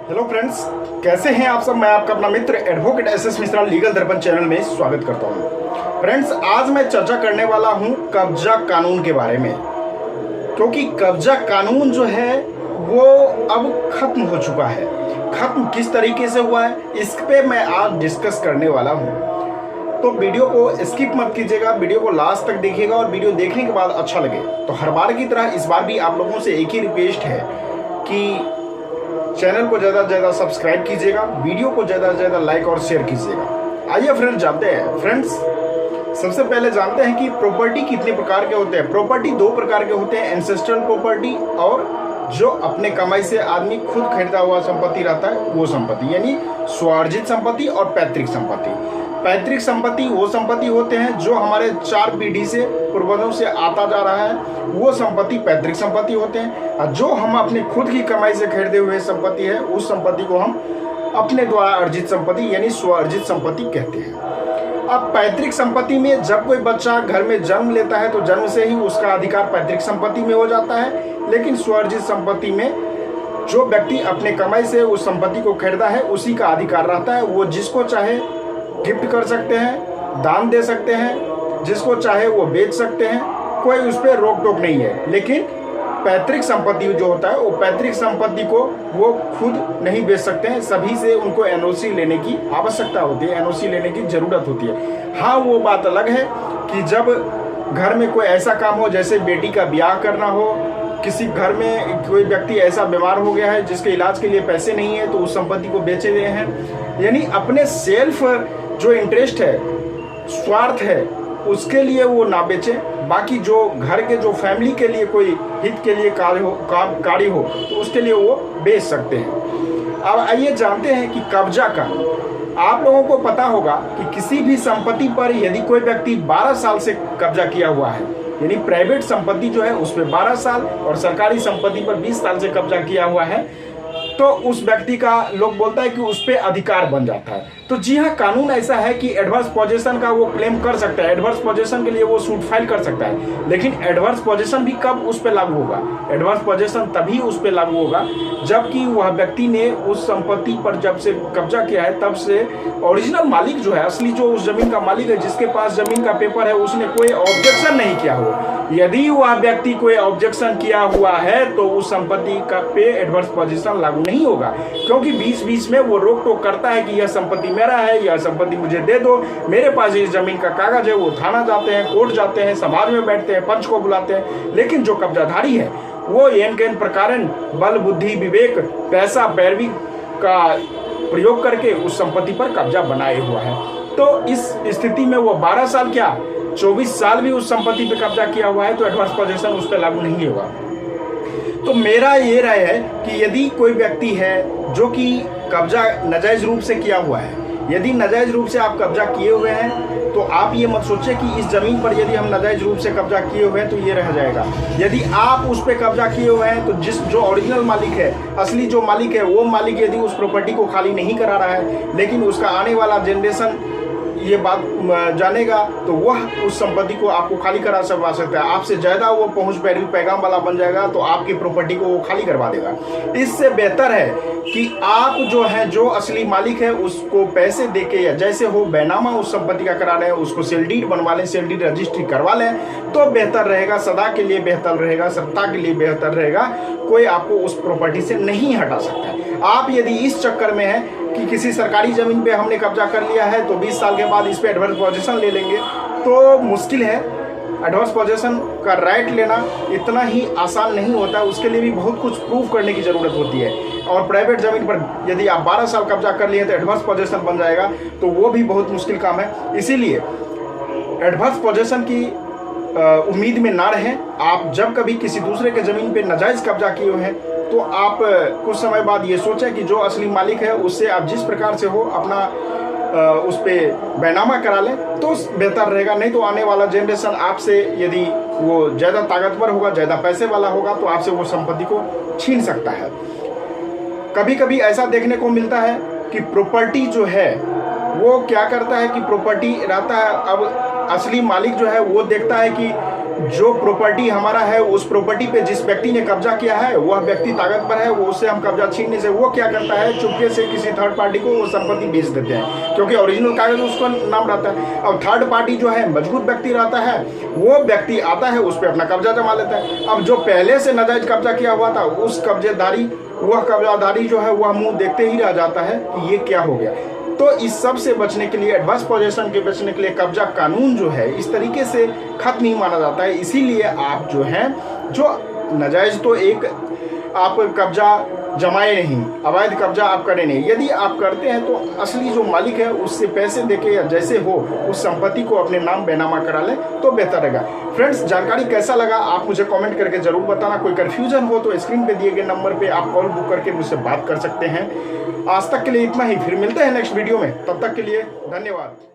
Hello friends, कैसे हैं आप सब। मैं आपका अपना मित्र एडवोकेट एसएस मिश्रा लीगल दर्पण चैनल में स्वागत करता हूं। फ्रेंड्स, आज मैं चर्चा करने वाला हूं कब्जा कानून के बारे में, क्योंकि कब्जा कानून जो है वो अब खत्म हो चुका है। खत्म किस तरीके से हुआ है, इस पे मैं आज डिस्कस करने वाला हूं। तो वीडियो को स्किप मत कीजिएगा, वीडियो को लास्ट तक देखिएगा और वीडियो देखने के बाद अच्छा लगे तो हर बार की तरह इस बार भी आप लोगों से एक ही रिक्वेस्ट है कि चैनल को ज़्यादा से ज़्यादा सब्सक्राइब कीजिएगा, वीडियो को ज़्यादा से ज़्यादा लाइक और शेयर कीजिएगा। आइए फ्रेंड्स जानते हैं। फ्रेंड्स, सबसे पहले जानते हैं कि प्रॉपर्टी कितने प्रकार के होते हैं। प्रॉपर्टी दो प्रकार के होते हैं, एंसेस्ट्रल प्रॉपर्टी और जो अपने कमाई से आदमी खुद खरीदा हुआ संपत्ति रहता है वो संपत्ति, यानी स्वार्जित संपत्ति और पैतृक संपत्ति। पैतृक संपत्ति वो संपत्ति होते हैं जो हमारे 4 पीढ़ी से पूर्वजों से आता जा रहा है, वो संपत्ति पैतृक संपत्ति होते हैं। और जो हम अपने खुद की कमाई से खरीदे हुए संपत्ति है उस संपत्ति को हम अपने द्वारा अर्जित संपत्ति यानी स्वार्जित संपत्ति कहते हैं। अब पैतृक संपत्ति में जब कोई बच्चा घर में जन्म लेता है तो जन्म से ही उसका अधिकार पैतृक संपत्ति में हो जाता है, लेकिन स्वार्जित संपत्ति में जो व्यक्ति अपने कमाई से उस संपत्ति को खरीदा है उसी का अधिकार रहता है। वो जिसको चाहे गिफ्ट कर सकते हैं, दान दे सकते हैं, जिसको चाहे वो बेच सकते हैं, कोई उस पर रोक टोक नहीं है। लेकिन पैतृक संपत्ति जो होता है वो पैतृक संपत्ति को वो खुद नहीं बेच सकते हैं, सभी से उनको एनओसी लेने की आवश्यकता होती है, एनओसी लेने की जरूरत होती है। हाँ, वो बात अलग है कि जब घर में कोई ऐसा काम हो जैसे बेटी का ब्याह करना हो, किसी घर में कोई व्यक्ति ऐसा बीमार हो गया है जिसके इलाज के लिए पैसे नहीं है तो उस संपत्ति को बेचे गए हैं, यानी अपने सेल्फ जो इंटरेस्ट है, स्वार्थ है, उसके लिए वो ना बेचे। बाकी जो घर के जो फैमिली के लिए कोई हित के लिए कार्य हो तो उसके लिए वो बेच सकते हैं। अब आइए जानते हैं कि कब्जा कानून। आप लोगों को पता होगा कि किसी भी संपत्ति पर यदि कोई व्यक्ति 12 साल से कब्जा किया हुआ है, यानी प्राइवेट संपत्ति जो है उस पर 12 साल और सरकारी संपत्ति पर 20 साल से कब्जा किया हुआ है, तो उस व्यक्ति का लोग बोलता है कि उस पर अधिकार बन जाता है। तो जी हाँ, कानून ऐसा है कि एडवर्स पोजेशन का वो क्लेम कर सकता है, एडवर्स पोजेशन के लिए वो सूट फाइल कर सकता है। लेकिन एडवर्स पोजेशन भी कब उस पर लागू होगा? एडवर्स पोजेशन तभी उस पर लागू होगा जबकि वह व्यक्ति ने उस संपत्ति पर जब से कब्जा किया है तब से ओरिजिनल मालिक जो है, असली जो उस जमीन का मालिक है, जिसके पास जमीन का पेपर है, उसने कोई ऑब्जेक्शन नहीं किया हो। यदि वह व्यक्ति कोई ऑब्जेक्शन किया हुआ है तो उस संपत्ति का पे एडवर्स पोजीशन लागू नहीं होगा, क्योंकि बीच बीच में वो रोक टोक करता है कि यह संपत्ति मेरा है, यह संपत्ति मुझे दे दो, मेरे पास इस जमीन का कागज है। वो थाना जाते हैं, कोर्ट जाते हैं, समाज में बैठते हैं, पंच को बुलाते हैं, लेकिन जो कब्जाधारी है वो एन के प्रकारन बल बुद्धि विवेक पैसा पैरवी का प्रयोग करके उस संपत्ति पर कब्जा बनाए हुआ है। तो इस स्थिति में वो 12 साल क्या 24 साल भी उस संपत्ति पे कब्जा किया हुआ है तो एडवर्स पोजीशन उस पर लागू नहीं होगा। तो मेरा ये राय है कि यदि कोई व्यक्ति है जो कि कब्जा नाजायज रूप से किया हुआ है, यदि नाजायज रूप से आप कब्जा किए हुए हैं तो आप ये मत सोचिए कि इस जमीन पर यदि हम नाजायज रूप से कब्जा किए हुए हैं तो ये रह जाएगा। यदि आप उस पर कब्जा किए हुए हैं तो जो ओरिजिनल मालिक है, असली जो मालिक है, वो मालिक यदि उस प्रॉपर्टी को खाली नहीं करा रहा है, लेकिन उसका आने वाला जनरेशन ये बात जानेगा तो वह उस संपत्ति को आपको खाली करा सकता है। आपसे ज़्यादा वो पहुंच पैगाम वाला बन जाएगा तो आपकी प्रॉपर्टी को वो खाली करवा देगा। इससे बेहतर है कि आप जो है, जो असली मालिक है, उसको पैसे देके या जैसे हो बैनामा उस संपत्ति का करा रहे हैं, उसको सेल डीड बनवा लें, सेल डीड रजिस्ट्री करवा लें तो बेहतर रहेगा, सदा के लिए बेहतर रहेगा, सत्ता के लिए बेहतर रहेगा। कोई आपको उस प्रॉपर्टी से नहीं हटा सकता है। आप यदि इस चक्कर में है कि किसी सरकारी जमीन पे हमने कब्जा कर लिया है तो 20 साल के बाद इस पे एडवर्स पोजीशन ले लेंगे, तो मुश्किल है। एडवर्स पोजीशन का राइट लेना इतना ही आसान नहीं होता है, उसके लिए भी बहुत कुछ प्रूव करने की ज़रूरत होती है। और प्राइवेट ज़मीन पर यदि आप 12 साल कब्जा कर लिए तो एडवर्स पोजीशन बन जाएगा, तो वो भी बहुत मुश्किल काम है। इसीलिए एडवर्स पोजीशन की उम्मीद में ना रहें। आप जब कभी किसी दूसरे के ज़मीन पे नाजायज़ कब्जा किए हुए हैं तो आप कुछ समय बाद ये सोचें कि जो असली मालिक है उससे आप जिस प्रकार से हो अपना उस पर बैनामा करा लें तो बेहतर रहेगा। नहीं तो आने वाला जनरेशन आपसे यदि वो ज़्यादा ताकतवर होगा, ज़्यादा पैसे वाला होगा तो आपसे वो संपत्ति को छीन सकता है। कभी कभी ऐसा देखने को मिलता है कि प्रॉपर्टी जो है वो क्या करता है कि प्रॉपर्टी रहता है, अब असली मालिक जो है वो देखता है कि जो प्रॉपर्टी हमारा है उस प्रॉपर्टी पे जिस व्यक्ति ने कब्जा किया है वह व्यक्ति ताकतवर है, वो उससे हम कब्जा छीनने से वो क्या करता है, चुपके से किसी थर्ड पार्टी को वो संपत्ति बेच देते हैं, क्योंकि ओरिजिनल कागज उसका नाम रहता है। अब थर्ड पार्टी जो है मजबूत व्यक्ति रहता है, वो व्यक्ति आता है उस पर अपना कब्जा जमा लेता है। अब जो पहले से नाजायज कब्जा किया हुआ था उस कब्जादारी जो है वह मुंह देखते ही रह जाता है कि ये क्या हो गया। तो इस सब से बचने के लिए, एडवर्स पोजीशन के बचने के लिए कब्जा कानून जो है इस तरीके से खत्म नहीं माना जाता है। इसीलिए आप जो है जो नाजायज तो एक आप कब्जा जमाए नहीं, अवैध कब्जा आप करें नहीं। यदि आप करते हैं तो असली जो मालिक है उससे पैसे देके या जैसे हो उस संपत्ति को अपने नाम बेनामा करा लें तो बेहतर रहेगा। फ्रेंड्स, जानकारी कैसा लगा आप मुझे कमेंट करके जरूर बताना। कोई कन्फ्यूजन हो तो स्क्रीन पे दिए गए नंबर पे आप कॉल बुक करके मुझसे बात कर सकते हैं। आज तक के लिए इतना ही, फिर मिलते हैं नेक्स्ट वीडियो में, तब तक के लिए धन्यवाद।